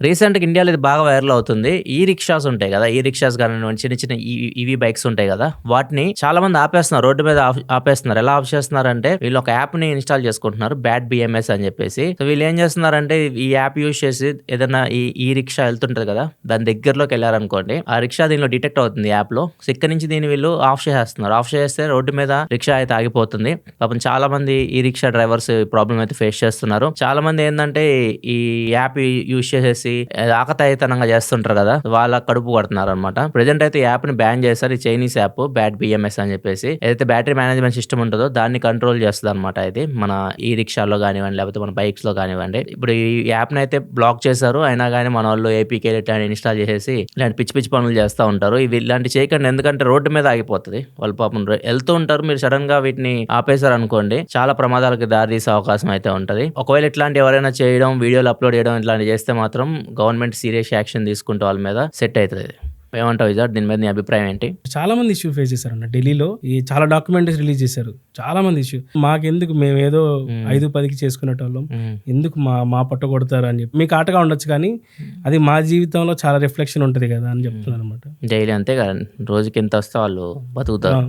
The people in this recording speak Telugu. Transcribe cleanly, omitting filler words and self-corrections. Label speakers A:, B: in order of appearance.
A: రీసెంట్‌గా ఇండియాలో ఇది బాగా వైరల్ అవుతుంది. ఈ రిక్షాస్ ఉంటాయి గదా! ఈ రిక్షాస్ కానివ్వండి, చిన్న చిన్న ఈవీ బైక్స్ ఉంటాయి గదా! వాటిని చాలా మంది ఆపేస్తున్నారు. రోడ్డు మీద ఆపేస్తున్నారు. ఎలా ఆఫ్ చేస్తున్నారంటే వీళ్ళు ఒక యాప్‌ని ఇన్‌స్టాల్ చేసుకుంటున్నారు. బ్యాడ్ బీఎంఎస్ అని చెప్పేసి. సో వీళ్ళు ఏం చేస్తున్నారంటే ఈ యాప్ యూజ్ చేసి ఏదైనా ఈ రిక్షా ఎళ్తుంటది కదా! దాని దగ్గరలోకెళ్లారనుకోండి. ఆ రిక్షా దీనిలో డిటెక్ట్ అవుతుంది యాప్‌లో. సో ఇక్కడి నుంచి దీన్ని వీళ్ళు ఆఫ్ చేసేస్తున్నారు. ఆఫ్ చేసేస్తే రోడ్డు మీద రిక్షా అయితే ఆగిపోతుంది. పాపం చాలా మంది ఈ రిక్షా డ్రైవర్స్ ఈ ప్రాబ్లమ్ అయితే ఫేస్ చేస్తున్నారు. చాలా మంది ఏందంటే ఈ యాప్ యూజ్ చేసేసి ఆకతాయితనంగా చేస్తుంటారు కదా! వాళ్ళ కడుపు కొడుతున్నారనమాట. ప్రెజెంట్ అయితే ఈ యాప్‌ని బ్యాన్ చేశారు. ఈ చైనీస్ యాప్ బ్యాడ్ బీఎంఎస్ అని చెప్పేసి. ఏదైతే బ్యాటరీ మేనేజ్‌మెంట్ సిస్టమ్ ఉంటదో దాన్ని కంట్రోల్ చేస్తదనమాట ఇది. మన ఈ రిక్షాలో గానివ్వండి, లేకపోతే మన బైక్స్‌లో గానివ్వండి. ఇప్పుడు ఈ యాప్‌ని అయితే బ్లాక్ చేశారు. అయినా గాని మనోళ్ళు ఏపీకే ఇట్లాంటివి ఇన్‌స్టాల్ చేసేసి ఇలాంటి పిచ్చి పిచ్చి పనులు చేస్తా ఉంటారు. ఇవి ఇలాంటివి చేయకండి. ఎందుకంటే రోడ్డు మీద ఆగిపోతది. వాళ్ళు పాపం ఎళ్తూ ఉంటారు. మీరు సడెన్‌గా వీటిని ఆపేశారనుకోండి చాలా ప్రమాదాలకు దారి తీసే అవకాశం అయితే ఉంటది. ఒకవేళ ఇట్లాంటివి ఎవరైనా చేయడం, వీడియోలు అప్‌లోడ్ చేయడం ఇట్లాంటివి చేస్తే మాత్రం గవర్నమెంట్ సీరియస్ యాక్షన్ తీసుకుంటే వాళ్ళ మీద సెట్ అయితది. ఏమంటావు ఇజాడ్? దీని మీద నీ అభిప్రాయం ఏంటి?
B: చాలా మంది ఇష్యూ ఫేస్ చేశారన్న. ఢిల్లీలో ఈ చాలా డాక్యుమెంటరీస్ రిలీజ్ చేశారు. చాలా మంది ఇష్యూ. మాకెందుకు మేమేదో 5-10కి చేసుకునేటోళ్ళం. ఎందుకు మా పట్ట కొడతారు అని చెప్పి. మీకు ఆటగా ఉండొచ్చు కానీ అది మా జీవితంలో చాలా రిఫ్లెక్షన్ ఉంటది కదా అని చెప్తున్నాను అనమాట.
A: డైలీ అంతే కదా! రోజుకి ఎంత వస్తే వాళ్ళు బతుకుతారు.